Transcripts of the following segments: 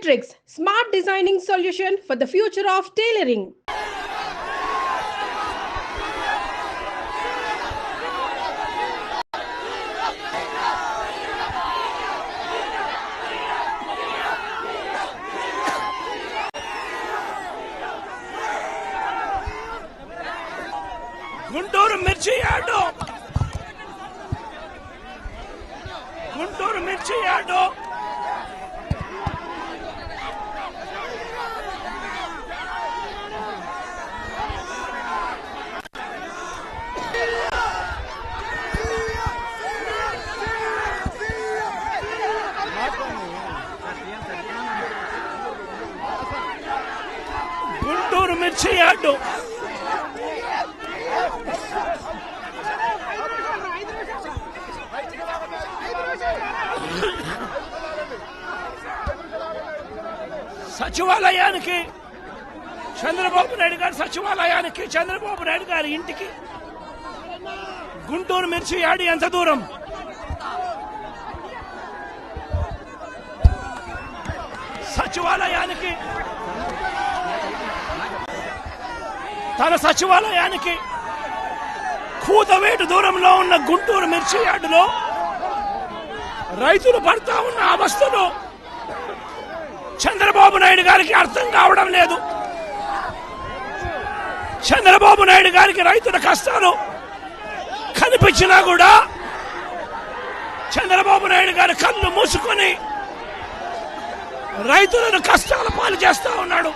Metrics, smart designing solution for the future of tailoring. Guntur మిర్చి yard సచివాలయానికి చంద్రబాబు నాయుడు గారి ఇంటికి గుంటూరు మిర్చి యార్డు ఎంత దూరం? తన సచివాలయానికి కూతవేటు దూరంలో ఉన్న గుంటూరు మిర్చి యార్డులో రైతులు పడతా ఉన్న అవస్థలు చంద్రబాబు నాయుడు గారికి అర్థం కావడం లేదు. చంద్రబాబు నాయుడు గారికి రైతుల కష్టాలు కనిపించినా కూడా చంద్రబాబు నాయుడు గారి కళ్ళు మూసుకొని రైతులను కష్టాల పాలు చేస్తా ఉన్నాడు.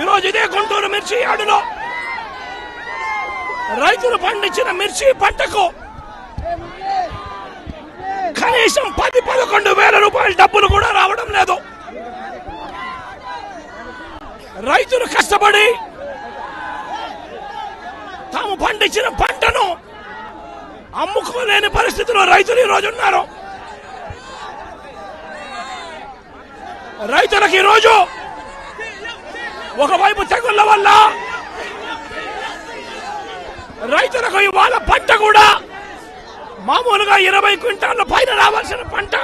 ఈరోజు ఇదే గుంటూరు మిర్చి యార్డులో రైతులు పండించిన మిర్చి పంటకు కనీసం 10-11 వేల రూపాయల డబ్బులు కూడా రావడం లేదు. రైతులు కష్టపడి తాము పండించిన పంటను అమ్ముకోలేని పరిస్థితిలో రైతులు ఈరోజు ఉన్నారు. రైతులకు ఈరోజు ఒకవైపు తెగుళ్ల వల్ల రైతులకు ఇవాళ పంట కూడా మామూలుగా 20 క్వింటాళ్ల పైన రావాల్సిన పంట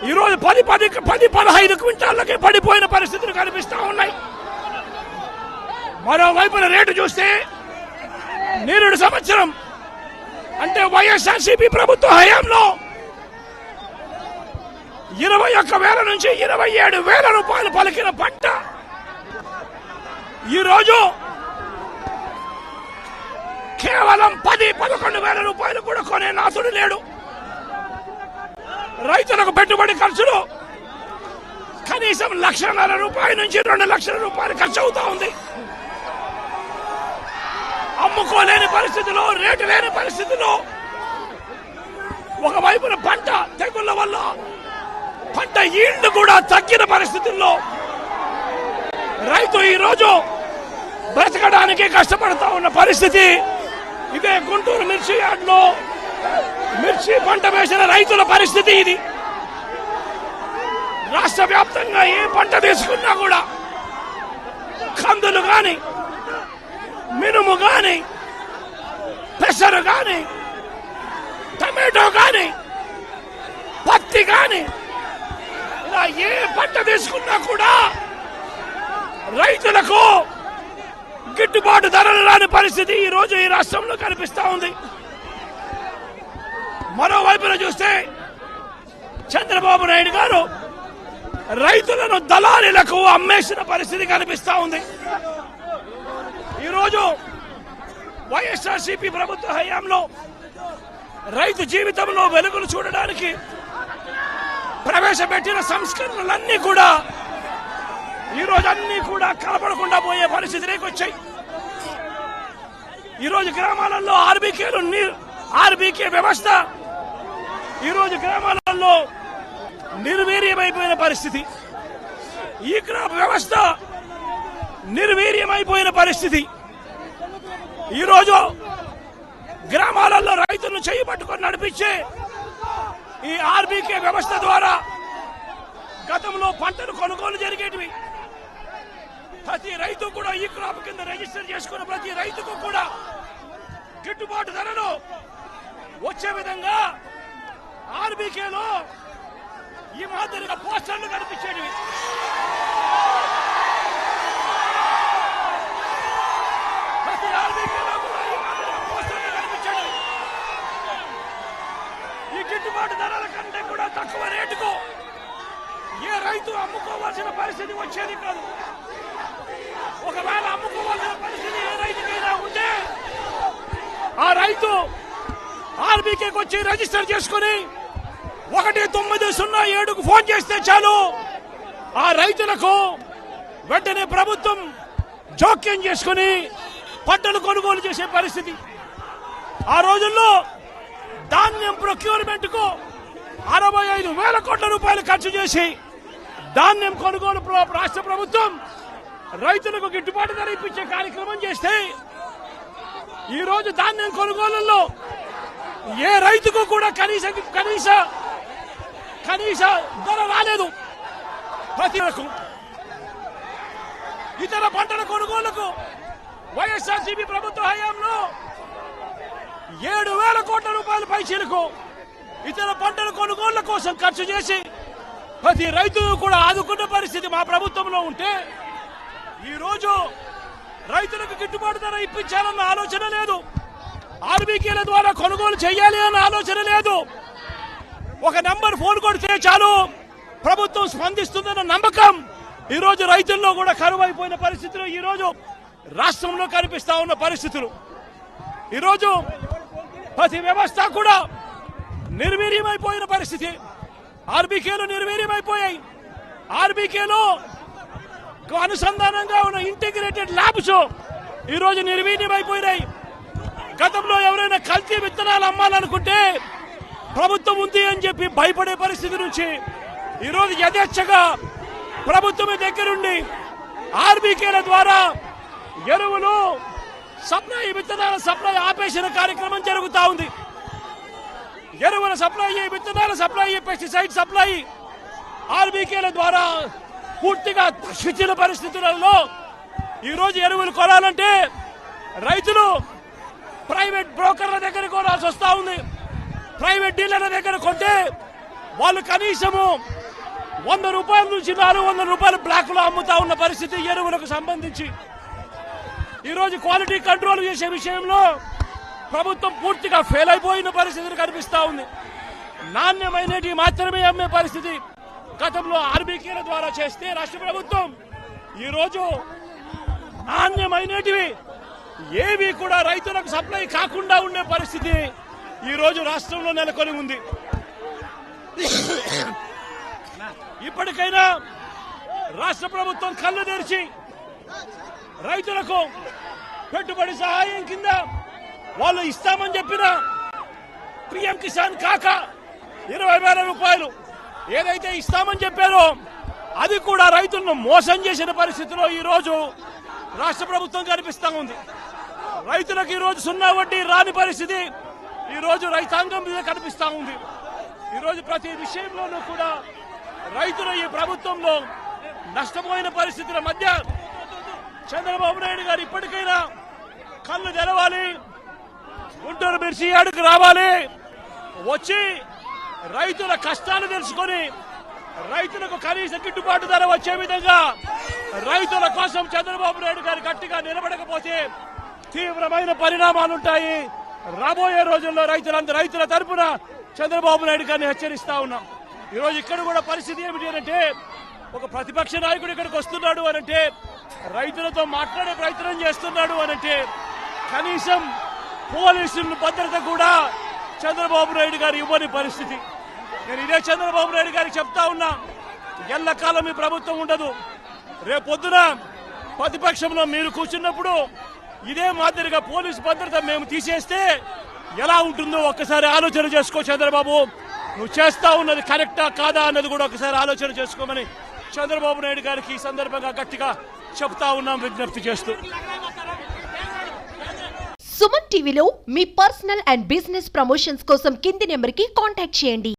ఈరోజు 10-15 క్వింటాళ్ళకే పడిపోయిన పరిస్థితులు కనిపిస్తా ఉన్నాయి. మరోవైపున రేటు చూస్తే నిరుడు సంవత్సరం అంటే వైఎస్ఆర్సీపీ ప్రభుత్వ హయాంలో 21,000 నుంచి 27,000 రూపాయలు పలికిన పంట ఈరోజు కేవలం 10-11 వేల రూపాయలు కూడా కొనే నాథుడు లేడు. రైతులకు పెట్టుబడి ఖర్చులు కనీసం 1,50,000 రూపాయల నుంచి 2 లక్షల రూపాయలు ఖర్చు అవుతా ఉంది. అమ్ముకోలేని పరిస్థితిలో, రేటు లేని పరిస్థితిలో, ఒకవైపున పంట తెగుళ్ల వల్ల పంట ఈల్డ్ కూడా తగ్గిన పరిస్థితుల్లో రైతు ఈరోజు బ్రతకడానికి కష్టపడతా ఉన్న పరిస్థితి ఇదే గుంటూరు మిర్చి యార్డులో మిర్చి పంట వేసిన రైతుల పరిస్థితి ఇది. రాష్ట్ర వ్యాప్తంగా ఏ పంట తీసుకున్నా కూడా కందులు గాని, మినుము గాని, పెసరు గాని, టమాటో గాని, పత్తి గాని, ఇలా ఏ పంట తీసుకున్నా కూడా రైతులకు గిట్టుబాటు ధరలు రాని పరిస్థితి ఈ రోజు ఈ రాష్ట్రంలో కనిపిస్తా ఉంది. మరోవైపున చూస్తే చంద్రబాబు నాయుడు గారు రైతులను దళారీలకు అమ్మేసిన పరిస్థితి కనిపిస్తా ఉంది. ఈరోజు వైఎస్ఆర్సీపీ ప్రభుత్వ హయాంలో రైతు జీవితంలో వెలుగులు చూడడానికి ప్రవేశపెట్టిన సంస్కరణలన్నీ కూడా ఈరోజు అన్ని కూడా కనపడకుండా పోయే పరిస్థితిలోకి వచ్చాయి. ఈరోజు గ్రామాలలో ఆర్బీకే వ్యవస్థ ఈరోజు గ్రామాలలో నిర్వీర్యమైపోయిన పరిస్థితి. ఈ క్రాప్ వ్యవస్థ నిర్వీర్యమైపోయిన పరిస్థితి. ఈరోజు గ్రామాలలో రైతులను చేయి పట్టుకొని నడిపించే ఈ ఆర్బీకే వ్యవస్థ ద్వారా గతంలో పంటలు కొనుగోలు జరిగేటివి. ప్రతి రైతు కూడా ఈ క్రాప్ కింద రిజిస్టర్ చేసుకున్న ప్రతి రైతుకు కూడా గిట్టుబాటు ధరలు వచ్చే విధంగా ఆర్బీకేలో ఈ మాదిరిగా పోస్టర్లు కనిపించేవి. ప్రతి ఆర్బీకేలో కూడా ఈ మాదిరిగా పోస్టర్లు కనిపించేవి. ఈ గిట్టుబాటు ధరల కంటే కూడా తక్కువ రేటుకు ఏ రైతు అమ్ముకోవాల్సిన పరిస్థితి వచ్చేది కాదు. ఒకవేళ అమ్ముకోవాల్సిన పరిస్థితి ఏ రైతుకైనా ఉంటే ఆ రైతు ఆర్బీకేకి వచ్చి రిజిస్టర్ చేసుకుని 1907కు ఫోన్ చేస్తే చాలు, ఆ రైతులకు వెంటనే ప్రభుత్వం జోక్యం చేసుకుని పంటలు కొనుగోలు చేసే పరిస్థితి. ఆ రోజుల్లో ధాన్యం ప్రొక్యూర్మెంట్ కు 65,000 కోట్ల రూపాయలు ఖర్చు చేసి ధాన్యం కొనుగోలు రాష్ట్ర ప్రభుత్వం రైతులకు గిట్టుబాటు ధర ఇప్పించే కార్యక్రమం చేస్తే ఈ రోజు ధాన్యం కొనుగోలులో ఏ రైతుకు కూడా కనీస ధర రాలేదు. ప్రతి ఇతర పంటల కొనుగోలుకు వైఎస్ఆర్సీపీ ప్రభుత్వ హయాంలో 7,000 కోట్ల రూపాయల పైచీలకు ఇతర పంటల కొనుగోళ్ల కోసం ఖర్చు చేసి ప్రతి రైతును కూడా ఆదుకున్న పరిస్థితి మా ప్రభుత్వంలో ఉంటే ఈ రోజు రైతులకు గిట్టుబాటు ధర ఇప్పించాలన్న ఆలోచన లేదు. ఆర్బీకేల ద్వారా కొనుగోలు చేయాలి అన్న ఆలోచన లేదు. ఒక నంబర్ ఫోన్ కొడితే చాలు ప్రభుత్వం స్పందిస్తుందన్న నమ్మకం ఈ రోజు రైతుల్లో కూడా కరువైపోయిన పరిస్థితులు ఈ రోజు రాష్ట్రంలో కనిపిస్తా ఉన్న పరిస్థితులు. ఈ రోజు ప్రతి వ్యవస్థ కూడా నిర్వీర్యమైపోయిన పరిస్థితి. ఆర్బీకేలు నిర్వీర్యమైపోయాయి. ఆర్బీకేలో అనుసంధానంగా ఉన్న ఇంటిగ్రేటెడ్ ల్యాబ్స్ ఈ రోజు నిర్వీర్యమైపోయినాయి. గతంలో ఎవరైనా కల్తీ విత్తనాలు అమ్మాలనుకుంటే ప్రభుత్వం ఉంది అని చెప్పి భయపడే పరిస్థితి నుంచి ఈ రోజు యథేచ్ఛగా ప్రభుత్వమే దగ్గరుండి ఆర్బీకేల ద్వారా ఎరువులు సప్లై, విత్తనాల సప్లై ఆపేసిన కార్యక్రమం జరుగుతూ ఉంది. ఎరువుల సప్లై, విత్తనాల సప్లై, పెస్టిసైడ్ సప్లై ఆర్బీకేల ద్వారా పూర్తిగా తగ్గించిన పరిస్థితులలో ఈ రోజు ఎరువులు కొనాలంటే రైతులు ప్రైవేట్ బ్రోకర్ల దగ్గర కొనాల్సి వస్తా ఉంది. ప్రైవేట్ డీలర్ల దగ్గర కొంటే వాళ్ళు కనీసము 100 రూపాయల నుంచి 400 రూపాయలు బ్లాక్ లో అమ్ముతా ఉన్న పరిస్థితి ఎరువులకు సంబంధించి. ఈ రోజు క్వాలిటీ కంట్రోల్ చేసే విషయంలో ప్రభుత్వం పూర్తిగా ఫెయిల్ అయిపోయిన పరిస్థితులు కనిపిస్తా ఉంది. నాణ్యమైనటి మాత్రమే అమ్మే పరిస్థితి గతంలో ఆర్బీకేల ద్వారా చేస్తే రాష్ట్ర ప్రభుత్వం ఈ రోజు నాణ్యమైనటివి ఏవి కూడా రైతులకు సప్లై కాకుండా ఉండే పరిస్థితి ఈ రోజు రాష్ట్రంలో నెలకొని ఉంది. ఇప్పటికైనా రాష్ట్ర ప్రభుత్వం కళ్ళు తెరిచి రైతులకు పెట్టుబడి సహాయం కింద వాళ్ళు ఇస్తామని చెప్పిన పీఎం కిసాన్ కాక 20,000 రూపాయలు ఏదైతే ఇస్తామని చెప్పారో అది కూడా రైతులను మోసం చేసిన పరిస్థితిలో ఈ రోజు రాష్ట్ర ప్రభుత్వం కనిపిస్తా ఉంది. రైతులకు ఈ రోజు 0 వడ్డీ రాని పరిస్థితి ఈ రోజు రైతాంగం మీద కనిపిస్తా ఉంది. ఈ రోజు ప్రతి విషయంలోనూ కూడా రైతులు ఈ ప్రభుత్వంలో నష్టపోయిన పరిస్థితుల మధ్య చంద్రబాబు నాయుడు గారు ఇప్పటికైనా కళ్ళు తెరవాలి, గుంటూరు మిర్చి యార్డుకు రావాలి, వచ్చి రైతుల కష్టాలు తెలుసుకొని రైతులకు కనీస గిట్టుబాటు ధర వచ్చే విధంగా రైతుల కోసం చంద్రబాబు నాయుడు గారు గట్టిగా నిలబడకపోతే తీవ్రమైన పరిణామాలుంటాయి. రాబోయే రోజుల్లో రైతుల తరపున చంద్రబాబు నాయుడు గారిని హెచ్చరిస్తా ఉన్నాం. ఈ రోజు ఇక్కడ కూడా పరిస్థితి ఏమిటి అంటే ఒక ప్రతిపక్ష నాయకుడు ఇక్కడికి వస్తున్నాడు అనంటే, రైతులతో మాట్లాడే ప్రయత్నం చేస్తున్నాడు అనంటే కనీసం పోలీసుల భద్రత కూడా చంద్రబాబు నాయుడు గారు ఇవ్వని పరిస్థితి. నేను ఇదే చంద్రబాబు నాయుడు గారికి చెప్తా ఉన్నా, ఎల్లకాలం ఈ ప్రభుత్వం ఉండదు. రేపొద్దున ప్రతిపక్షంలో మీరు కూర్చున్నప్పుడు ఇదే మాదిరిగా పోలీసు భద్రత మేము తీసేస్తే ఎలా ఉంటుందో ఒక్కసారి ఆలోచన చేసుకో చంద్రబాబు. నువ్వు చేస్తా ఉన్నది కరెక్టా కాదా అన్నది కూడా ఒకసారి ఆలోచన చేసుకోమని చంద్రబాబు నాయుడు గారికి ఈ సందర్భంగా గట్టిగా చెప్తా ఉన్నాం, విజ్ఞప్తి చేస్తూ. సుమన్ టీవీలో మీ పర్సనల్ అండ్ బిజినెస్ ప్రమోషన్స్ కోసం కింది నెంబర్కి కాంటాక్ట్ చేయండి.